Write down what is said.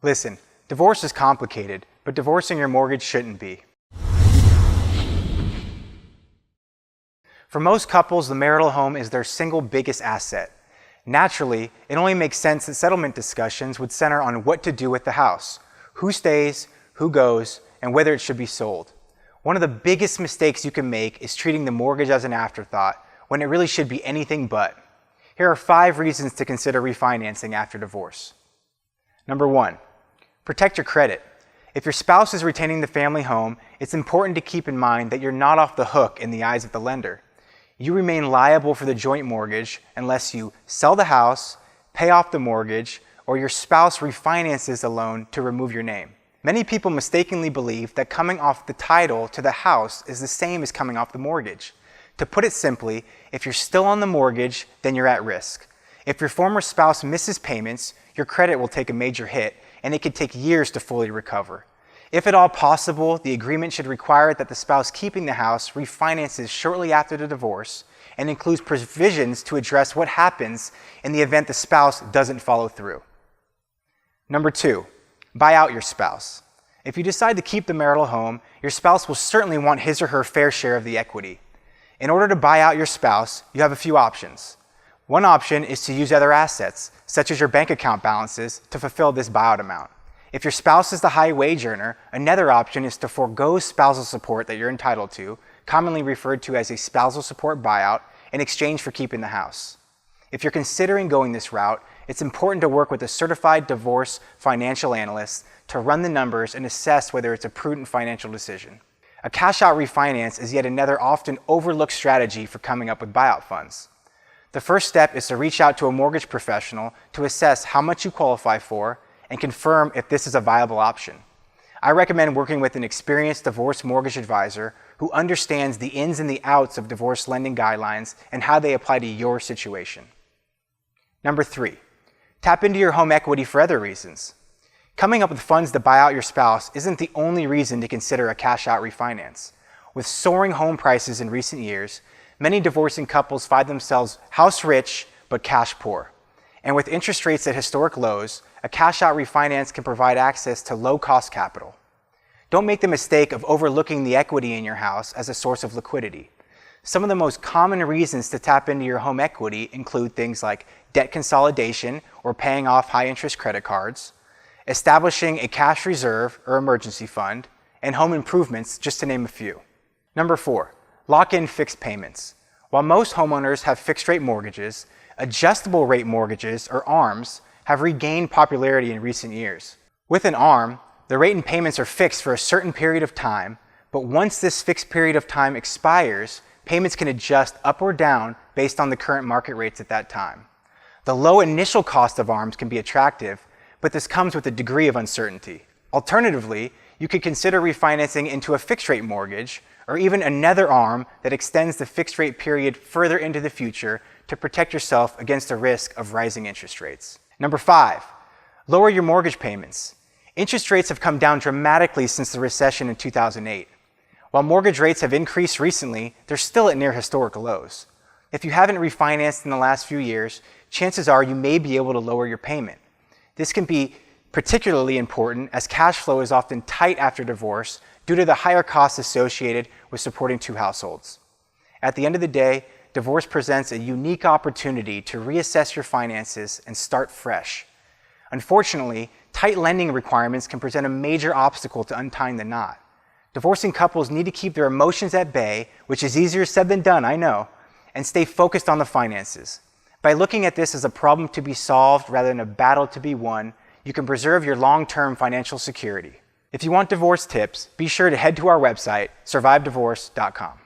Listen, divorce is complicated, but divorcing your mortgage shouldn't be. For most couples, the marital home is their single biggest asset. Naturally, it only makes sense that settlement discussions would center on what to do with the house, who stays, who goes, and whether it should be sold. One of the biggest mistakes you can make is treating the mortgage as an afterthought when it really should be anything but. Here are 5 reasons to consider refinancing after divorce. Number 1, protect your credit. If your spouse is retaining the family home, it's important to keep in mind that you're not off the hook in the eyes of the lender. You remain liable for the joint mortgage unless you sell the house, pay off the mortgage, or your spouse refinances the loan to remove your name. Many people mistakenly believe that coming off the title to the house is the same as coming off the mortgage. To put it simply, if you're still on the mortgage, then you're at risk. If your former spouse misses payments, your credit will take a major hit, and it could take years to fully recover. If at all possible, the agreement should require that the spouse keeping the house refinances shortly after the divorce and includes provisions to address what happens in the event the spouse doesn't follow through. Number 2, buy out your spouse. If you decide to keep the marital home, your spouse will certainly want his or her fair share of the equity. In order to buy out your spouse, you have a few options. One option is to use other assets, such as your bank account balances, to fulfill this buyout amount. If your spouse is the high wage earner, another option is to forego spousal support that you're entitled to, commonly referred to as a spousal support buyout, in exchange for keeping the house. If you're considering going this route, it's important to work with a certified divorce financial analyst to run the numbers and assess whether it's a prudent financial decision. A cash-out refinance is yet another often overlooked strategy for coming up with buyout funds. The first step is to reach out to a mortgage professional to assess how much you qualify for and confirm if this is a viable option. I recommend working with an experienced divorce mortgage advisor who understands the ins and the outs of divorce lending guidelines and how they apply to your situation. Number 3, tap into your home equity for other reasons. Coming up with funds to buy out your spouse isn't the only reason to consider a cash-out refinance. With soaring home prices in recent years, many divorcing couples find themselves house rich but cash poor. And with interest rates at historic lows, a cash-out refinance can provide access to low-cost capital. Don't make the mistake of overlooking the equity in your house as a source of liquidity. Some of the most common reasons to tap into your home equity include things like debt consolidation or paying off high-interest credit cards, establishing a cash reserve or emergency fund, and home improvements, just to name a few. Number 4, lock in fixed payments. While most homeowners have fixed-rate mortgages, adjustable rate mortgages, or ARMs, have regained popularity in recent years. With an ARM, the rate and payments are fixed for a certain period of time, but once this fixed period of time expires, payments can adjust up or down based on the current market rates at that time. The low initial cost of ARMs can be attractive, but this comes with a degree of uncertainty. Alternatively, you could consider refinancing into a fixed-rate mortgage, or even another ARM that extends the fixed-rate period further into the future to protect yourself against the risk of rising interest rates. Number 5, lower your mortgage payments. Interest rates have come down dramatically since the recession in 2008. While mortgage rates have increased recently, they're still at near historical lows. If you haven't refinanced in the last few years, chances are you may be able to lower your payment. This can be particularly important as cash flow is often tight after divorce due to the higher costs associated with supporting 2 households. At the end of the day, divorce presents a unique opportunity to reassess your finances and start fresh. Unfortunately, tight lending requirements can present a major obstacle to untying the knot. Divorcing couples need to keep their emotions at bay, which is easier said than done, I know, and stay focused on the finances. By looking at this as a problem to be solved rather than a battle to be won, you can preserve your long-term financial security. If you want divorce tips, be sure to head to our website, survivedivorce.com.